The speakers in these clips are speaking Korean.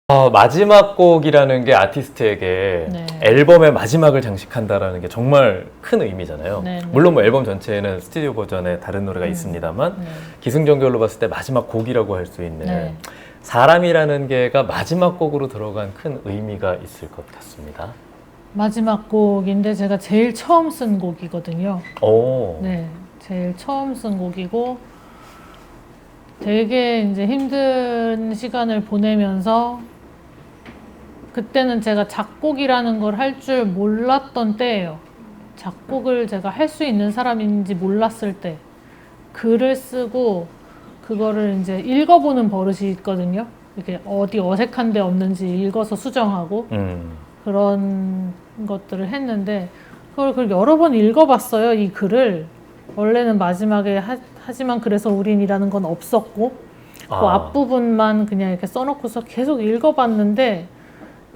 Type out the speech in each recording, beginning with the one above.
마지막 곡이라는 게 아티스트에게 네. 앨범의 마지막을 장식한다라는 게 정말 큰 의미잖아요. 네, 네. 물론 뭐 앨범 전체에는 스튜디오 버전에 다른 노래가 있습니다만 기승전결로 봤을 때 마지막 곡이라고 할 수 있는 네. 사람이라는 게가 마지막 곡으로 들어간 큰 의미가 있을 것 같습니다. 마지막 곡인데 제가 제일 처음 쓴 곡이거든요. 오. 네, 제일 처음 쓴 곡이고 되게 이제 힘든 시간을 보내면서 그때는 제가 작곡이라는 걸 할 줄 몰랐던 때예요. 작곡을 제가 할 수 있는 사람인지 몰랐을 때 글을 쓰고 그거를 이제 읽어보는 버릇이 있거든요. 이렇게 어디 어색한 데 없는지 읽어서 수정하고 그런 것들을 했는데 그걸 여러 번 읽어봤어요. 이 글을 원래는 마지막에 하지만 그래서 우린이라는 건 없었고 그 앞부분만 그냥 이렇게 써놓고서 계속 읽어봤는데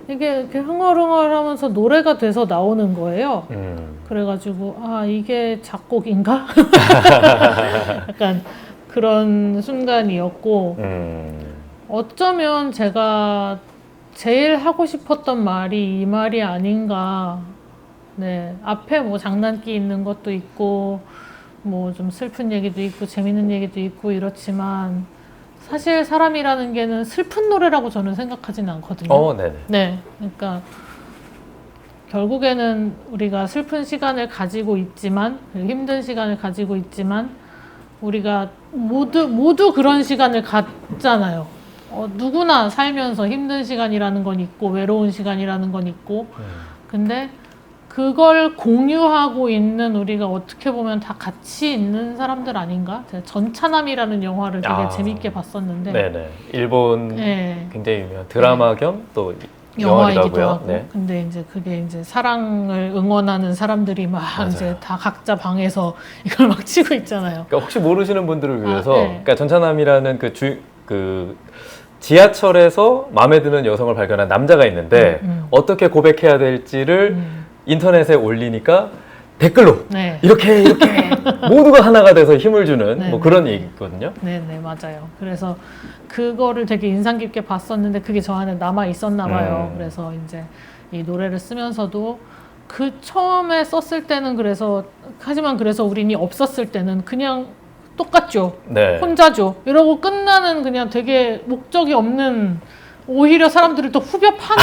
이게 이렇게 흥얼흥얼하면서 노래가 돼서 나오는 거예요. 그래가지고 이게 작곡인가? 약간 그런 순간이었고 어쩌면 제가 제일 하고 싶었던 말이 이 말이 아닌가. 네, 앞에 뭐 장난기 있는 것도 있고 뭐 좀 슬픈 얘기도 있고 재밌는 얘기도 있고 이렇지만 사실 사람이라는 게는 슬픈 노래라고 저는 생각하진 않거든요. 네네. 네, 그러니까 결국에는 우리가 슬픈 시간을 가지고 있지만 힘든 시간을 가지고 있지만 우리가 모두 그런 시간을 갖잖아요. 누구나 살면서 힘든 시간이라는 건 있고 외로운 시간이라는 건 있고 근데 그걸 공유하고 있는 우리가 어떻게 보면 다 같이 있는 사람들 아닌가? 제가 전차남이라는 영화를 되게 재밌게 봤었는데 네네. 일본 네. 굉장히 유명한 드라마 겸 또 영화이기도 영화기도 하고. 하고요. 네. 근데 이제 그게 이제 사랑을 응원하는 사람들이 막 맞아요. 이제 다 각자 방에서 이걸 막 치고 있잖아요. 그러니까 혹시 모르시는 분들을 위해서 네. 그러니까 전차남이라는 그 지하철에서 마음에 드는 여성을 발견한 남자가 있는데 어떻게 고백해야 될지를 인터넷에 올리니까 댓글로 네. 이렇게 모두가 하나가 돼서 힘을 주는 네, 뭐 네, 그런 네. 얘기거든요. 네네 맞아요. 그래서 그거를 되게 인상 깊게 봤었는데 그게 저 안에 남아 있었나 봐요. 그래서 이제 이 노래를 쓰면서도 그 처음에 썼을 때는 하지만 그래서 우린이 없었을 때는 그냥 똑같죠. 네. 혼자죠. 이러고 끝나는 그냥 되게 목적이 없는 오히려 사람들을 더 후벼 파나?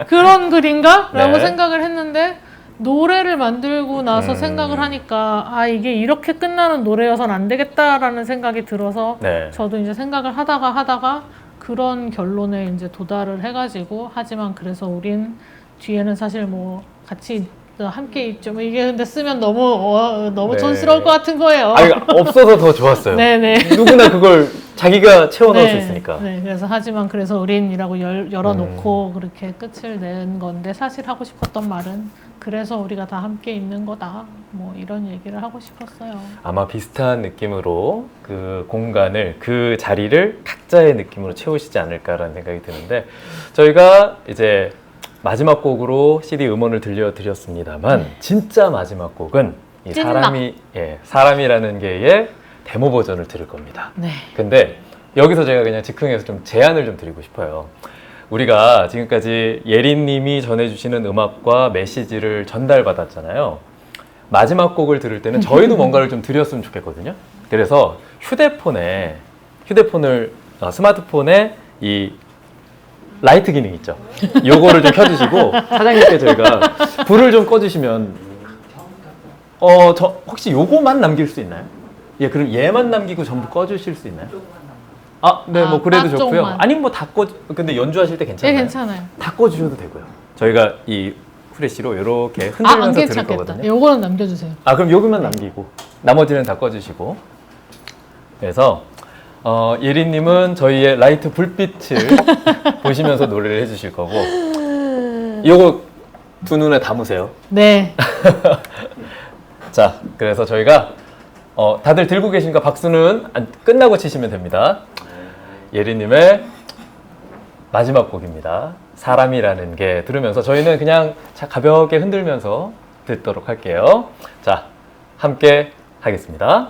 그런 글인가? 라고 네. 생각을 했는데 노래를 만들고 나서 생각을 하니까 이게 이렇게 끝나는 노래여선 안 되겠다라는 생각이 들어서 네. 저도 이제 생각을 하다가 그런 결론에 이제 도달을 해가지고 하지만 그래서 우린 뒤에는 사실 뭐 같이 함께 있죠. 뭐 이게 근데 쓰면 너무 네. 촌스러울 것 같은 거예요. 없어서 더 좋았어요. 네네. 누구나 그걸 자기가 채워넣을 수 있으니까. 네, 그래서 하지만 그래서 우린이라고 열어놓고 그렇게 끝을 낸 건데 사실 하고 싶었던 말은 그래서 우리가 다 함께 있는 거다. 뭐 이런 얘기를 하고 싶었어요. 아마 비슷한 느낌으로 그 공간을, 그 자리를 각자의 느낌으로 채우시지 않을까라는 생각이 드는데 저희가 이제 마지막 곡으로 CD 음원을 들려드렸습니다만 진짜 마지막 곡은 이 찐막. 사람이라는 게의 데모 버전을 들을 겁니다. 네. 근데 여기서 제가 그냥 즉흥해서 좀 제안을 좀 드리고 싶어요. 우리가 지금까지 예린님이 전해주시는 음악과 메시지를 전달받았잖아요. 마지막 곡을 들을 때는 저희도 뭔가를 좀 드렸으면 좋겠거든요. 그래서 스마트폰에 이 라이트 기능 있죠. 요거를 좀 켜주시고 사장님께 저희가 불을 좀 꺼주시면 저 혹시 요거만 남길 수 있나요? 예, 그럼 얘만 남기고 전부 꺼주실 수 있나요? 네, 뭐 그래도 좋고요. 앞쪽만. 아니면 뭐 다 근데 연주하실 때 괜찮아요? 네, 괜찮아요. 다 꺼주셔도 되고요. 저희가 이 후레쉬로 이렇게 안 흔들면서 들을 괜찮겠다. 거거든요. 요거는 남겨주세요. 그럼 여기만 남기고 나머지는 다 꺼주시고. 그래서 예린님은 저희의 라이트 불빛을 보시면서 노래를 해주실 거고, 요거 두 눈에 담으세요. 네. 자, 그래서 저희가 다들 들고 계신가 박수는 끝나고 치시면 됩니다. 예린님의 마지막 곡입니다. 사람이라는 게 들으면서 저희는 그냥 가볍게 흔들면서 듣도록 할게요. 자, 함께 하겠습니다.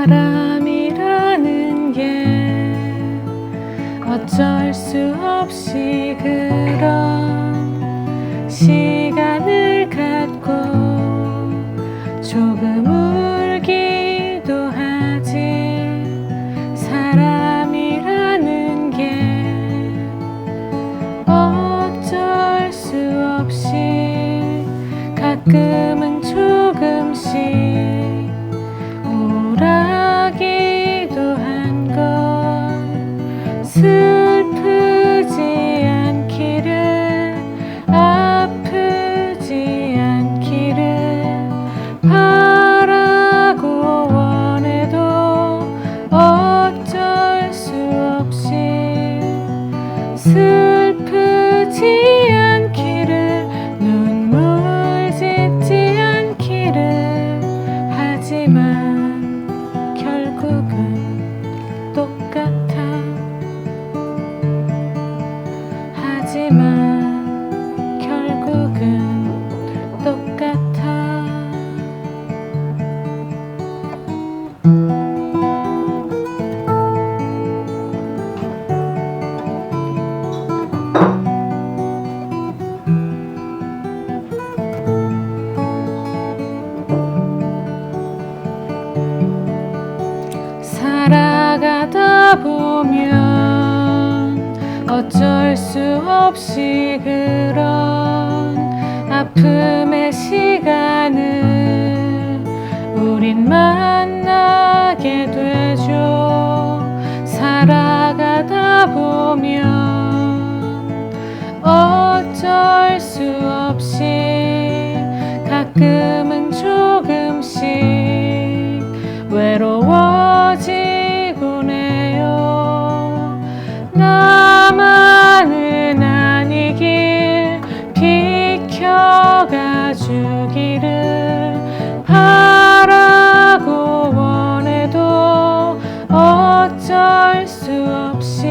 사람이라는 게 어쩔 수 없이 그런 시간을 갖고 조금 울기도 하지. 사람이라는 게 어쩔 수 없이 가끔은 조금씩 우울하기도 한 건 슬프지 않기를 아프지 않기를 바라고 원해도 어쩔 수 없이 슬프지 않기를 눈물 짓지 않기를 하지만 결국은 똑같아. 하지만 결국은 똑같아. 살아가다 보면 어쩔 수 없이 그런 아픔의 시간을 우린 만나게 되죠. 살아가다 보면 어쩔 수 없이 가끔은 조금씩 외로워지곤 해요. 나만은 아니길 비켜가 주기를 바라고 원해도 어쩔 수 없이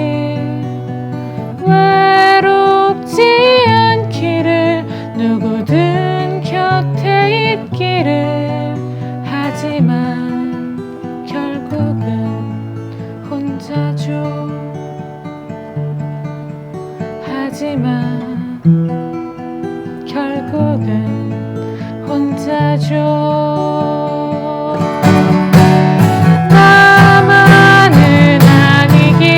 외롭지 않기를 누구든 곁에 있기를 하지만 결국은 혼자죠. 하지만 결국은 혼자죠. 나만은 아니길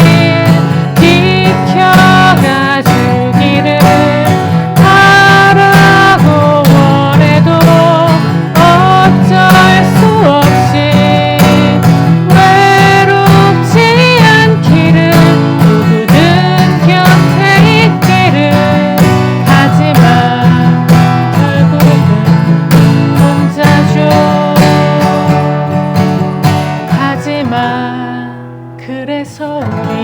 비켜가 주기를 바라고 원해도 어쩔 수 없이 외롭지 않기를 누구든 곁에 있기를 하지만 결국은 혼자죠. 하지만 그래서 우리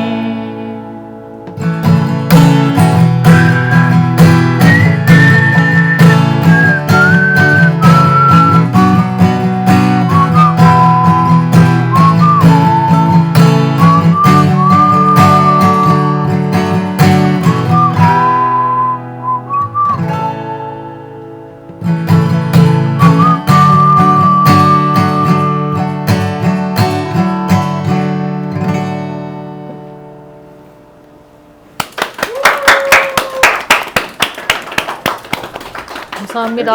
감사합니다.